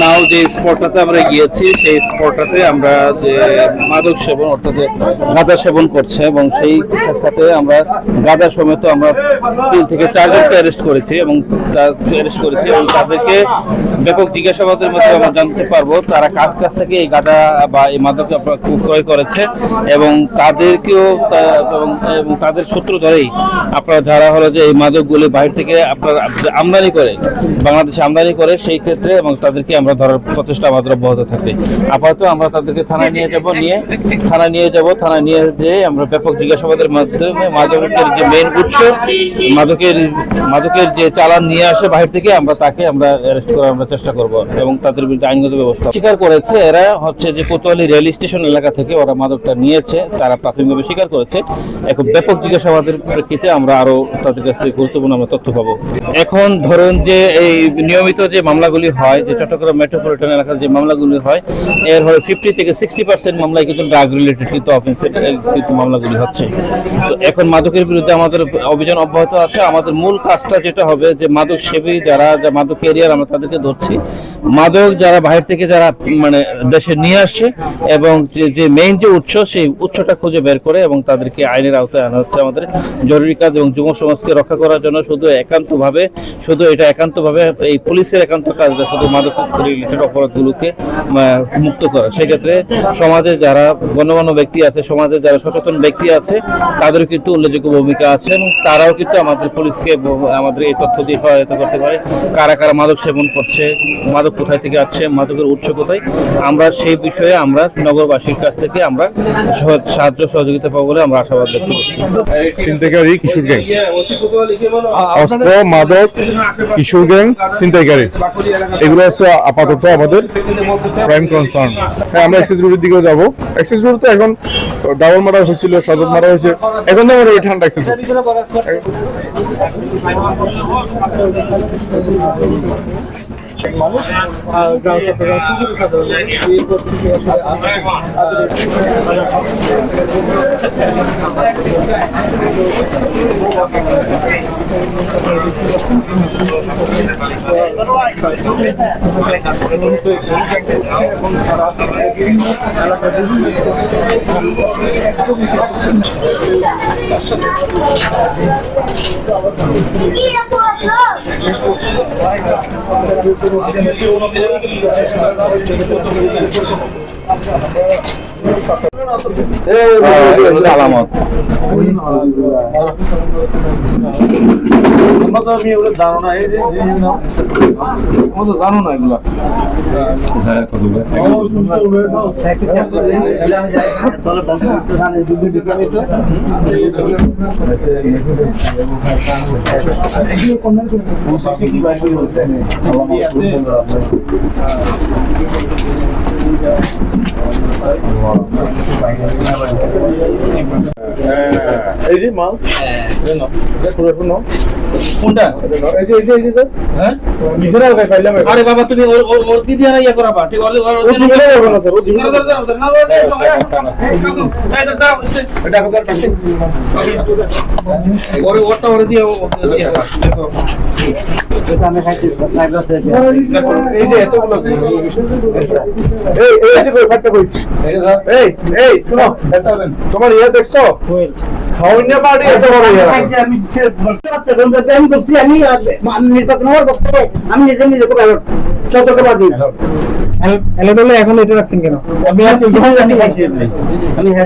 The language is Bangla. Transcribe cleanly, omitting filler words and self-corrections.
নাও যে স্পটটাতে আমরা গিয়েছি সেই স্পটটাতে আমরা যে মাদক সেবন অর্থাৎ গাঁজা সেবন করছে এবং সেই সাথে আমরা গাঁজা সমেত আমরা 3 থেকে 4 জনকে অ্যারেস্ট করেছি এবং তাদেরকে ব্যাপক জিজ্ঞাসাবাদের মধ্যে আমরা জানতে পারবো তারা কার কাছ থেকে এই গাঁজা বা এই মাদক ক্রয় করেছে এবং তাদেরকেও এবং তাদের সূত্র ধরেই আপনারা ধারা হলো যে এই মাদকগুলি বাইরে থেকে আপনারা আমদানি করে বাংলাদেশে আমদানি করে সেই ক্ষেত্রে এবং তাদেরকে আমরা ধরার প্রচেষ্টা আমাদের অব্যাহত থাকবে। আপাতত আমরা তাদেরকে থানায় নিয়ে যে আমরা ব্যাপক জিজ্ঞাসাবাদের মাধ্যমে মাদকের যে মেইন উৎস মাদকের যে চালান নিয়ে আসে বাইরে থেকে তাকে আমরা অ্যারেস্ট করার আমরা চেষ্টা করব এবং তাদের বিরুদ্ধে আইনগত ব্যবস্থা স্বীকার করেছে। এরা হচ্ছে যে কোতোয়ালি রেল স্টেশন এলাকা থেকে ওরা মাদকটা নিয়েছে, তারা প্রাথমিকভাবে স্বীকার করেছে। এখন ব্যাপক জিজ্ঞাসাবাদের প্রেক্ষিতে আমরা আরো তাদের কাছ থেকে গুরুত্বপূর্ণ আমরা তথ্য পাবো। এখন ধরুন যে এই নিয়মিত যে মামলাগুলি হয়, যে চট্টগ্রাম মেট্রোপলিটন এলাকার যে মামলাগুলি হয়, এর হলো 50 থেকে 60% মামলায় কিন্তু ড্রাগ রিলেটেড কিন্তু অফেন্সের কিন্তু মামলাগুলি হচ্ছে। তো এখন মাদকের বিরুদ্ধে আমাদের অভিযান অব্যাহত আছে। আমাদের মূল কাজটা যেটা হবে যে মাদক সেবী যারা মাদক ক্যারিয়ার আমরা তাদেরকে ধরছি, মাদক যারা বাইরে থেকে যারা মানে দেশে নিয়ে আসছে এবং যে মেইন যে উৎস সেই উৎসটা খুঁজে বের করে এবং তাদেরকে আইনের আওতায় আনা হচ্ছে আমাদের জরুরি কাজ। এবং যুব সমাজকে রক্ষা করার জন্য শুধু এটা একান্তভাবে এই পুলিশের একান্ত কাজ, শুধু মাদক রিলেটেড অপরাধগুলোকে মুক্ত করা। সেক্ষেত্রে সমাজে যারা গণ্যমান্য ব্যক্তি আছে, সমাজে যারা সচেতন ব্যক্তি আছে, তাদের কিন্তু উল্লেখযোগ্য ভূমিকা আছে এবং তারাও কিন্তু আমাদের পুলিশকে আমাদের এই তথ্য দিয়ে সহায়তা করতে পারে। কারা কারা মাদক সেবন করছে, মাদক কোথায় থেকে আসছে, মাদকের উৎস কোথায়, আমরা সেই বিষয়ে আমরা নগরবাসীর কাছ থেকে আমরা সাহায্য সহযোগিতা পাবো বলে আমরা আশাবাদ ব্যক্ত করছি। ছিনতাইকারী কিশোর গ্যাং, অস্ত্র, মাদক, কিশোর গ্যাং, ছিনতাইকারী, এগুলো হচ্ছে আপাতত আমাদের প্রাইম কনসার্ন। হ্যাঁ, আমরা এক্সেস রোডের দিকেও যাবো। এক্সেস রোড তো এখন ডাবল মারা হয়েছিল, সদর মারা হয়েছে, এখন তো আমরা ঠান্ডা এক্সেস রোড। মানুষ গ্রাম চট্টগ্রাম সুন্দর সাধারণ এরপর থেকে জানো না এগুলা এই যে মাল কোনটা এই যে স্যার, হ্যাঁ বিছানা লাগাই ফাইলাম। আরে বাবা তুমি ওর কি দিয়া ইয়া করাবা, ঠিক আছে? ও জীবনে করবে না স্যার, ও জীবনে করবে না। না এটা কথা পাশে ওরে ওটা ওরে দিয়ে এটা আমি খাইছি লাইব্রেরিতে। এই যে এতগুলো এই যে কই ফাটটা কই এই শুনো, তোমার ইয়া দেখছো খাওয়াইনা বাড়ি এত বড় ইয়া আমি বলছি আমি নির্বাচন হওয়ার বক্তব্য আমি নিজে ব্যালট সতর্কবাদী এলেবেলে এখন এটা রাখছেন কেন? আমি আছি আমি